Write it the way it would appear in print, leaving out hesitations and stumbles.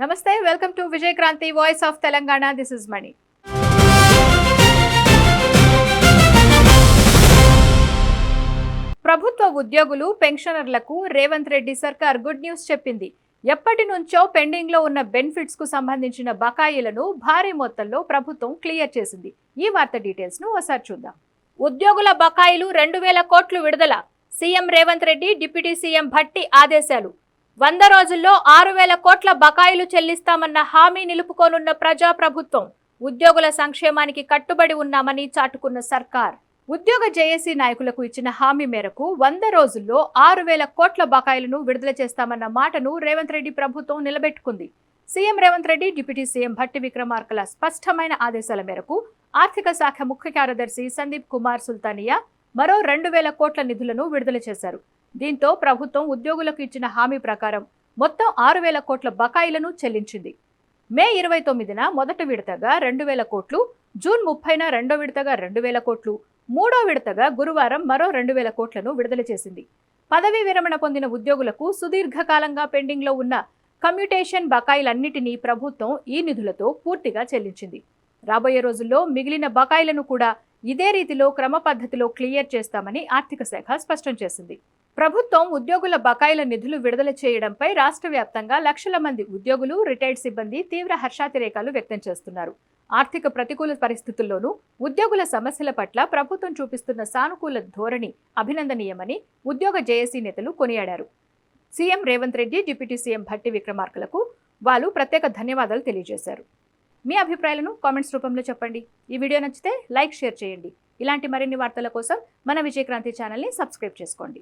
నమస్తే, welcome to Vijay Kranti voice of Telangana. This is Mani. ప్రభుత్వ ఉద్యోగులు, పెన్షనర్లకు రేవంత్ రెడ్డి సర్కార్ గుడ్ న్యూస్ చెప్పింది. ఎప్పటి నుంచో పెండింగ్ లో ఉన్న బెనిఫిట్స్ కు సంబంధించిన బకాయిలను భారీ మొత్తంలో ప్రభుత్వం క్లియర్ చేసింది. ఈ వార్త డీటెయిల్స్ ను ఒకసారి చూద్దాం. ఉద్యోగుల బకాయిలు 2000 కోట్లు విడుదల. CM Revanth Reddy, deputy CM Bhatti ఆదేశాలు. 100 రోజుల్లో 6000 కోట్ల బకాయిలు చెల్లిస్తామన్న హామీ నిలుపుకోనున్న ప్రజాప్రభుత్వం. ఉద్యోగుల సంక్షేమానికి కట్టుబడి ఉన్నామని చాటుకున్న సర్కార్. ఉద్యోగ జేఏసీ నాయకులకు ఇచ్చిన హామీ మేరకు 100 రోజుల్లో 6000 కోట్ల బకాయిలను విడుదల చేస్తామన్న మాటను రేవంత్ రెడ్డి ప్రభుత్వం నిలబెట్టుకుంది. CM Revanth Reddy, deputy CM Bhatti విక్రమార్కల స్పష్టమైన ఆదేశాల మేరకు ఆర్థిక శాఖ ముఖ్య కార్యదర్శి సందీప్ కుమార్ సుల్తానియా మరో 2000 కోట్ల నిధులను విడుదల చేశారు. దీంతో ప్రభుత్వం ఉద్యోగులకు ఇచ్చిన హామీ ప్రకారం మొత్తం 6000 కోట్ల బకాయిలను చెల్లించింది. మే 29న మొదటి విడతగా 2000 కోట్లు, జూన్ 30న రెండో విడతగా 2000 కోట్లు, మూడో విడతగా గురువారం మరో 2000 కోట్లను విడుదల చేసింది. పదవీ విరమణ పొందిన ఉద్యోగులకు సుదీర్ఘకాలంగా పెండింగ్ లో ఉన్న కమ్యూటేషన్ బకాయిలన్నిటినీ ప్రభుత్వం ఈ నిధులతో పూర్తిగా చెల్లించింది. రాబోయే రోజుల్లో మిగిలిన బకాయిలను కూడా ఇదే రీతిలో క్రమ పద్ధతిలో క్లియర్ చేస్తామని ఆర్థిక శాఖ స్పష్టం చేసింది. ప్రభుత్వం ఉద్యోగుల బకాయిల నిధులు విడుదల చేయడంపై రాష్ట్ర వ్యాప్తంగా లక్షల మంది ఉద్యోగులు, రిటైర్డ్ సిబ్బంది తీవ్ర హర్షాతిరేకాలు వ్యక్తం చేస్తున్నారు. ఆర్థిక ప్రతికూల పరిస్థితుల్లోనూ ఉద్యోగుల సమస్యల పట్ల ప్రభుత్వం చూపిస్తున్న సానుకూల ధోరణి అభినందనీయమని ఉద్యోగ జేఏసీ నేతలు కొనియాడారు. CM Revanth Reddy, deputy CM Bhatti విక్రమార్కలకు వాళ్ళు ప్రత్యేక ధన్యవాదాలు తెలియజేశారు. మీ అభిప్రాయాలను కామెంట్స్ రూపంలో చెప్పండి. ఈ వీడియో నచ్చితే లైక్, షేర్ చేయండి. ఇలాంటి మరిన్ని వార్తల కోసం మన విజయక్రాంతి ఛానల్ని సబ్స్క్రైబ్ చేసుకోండి.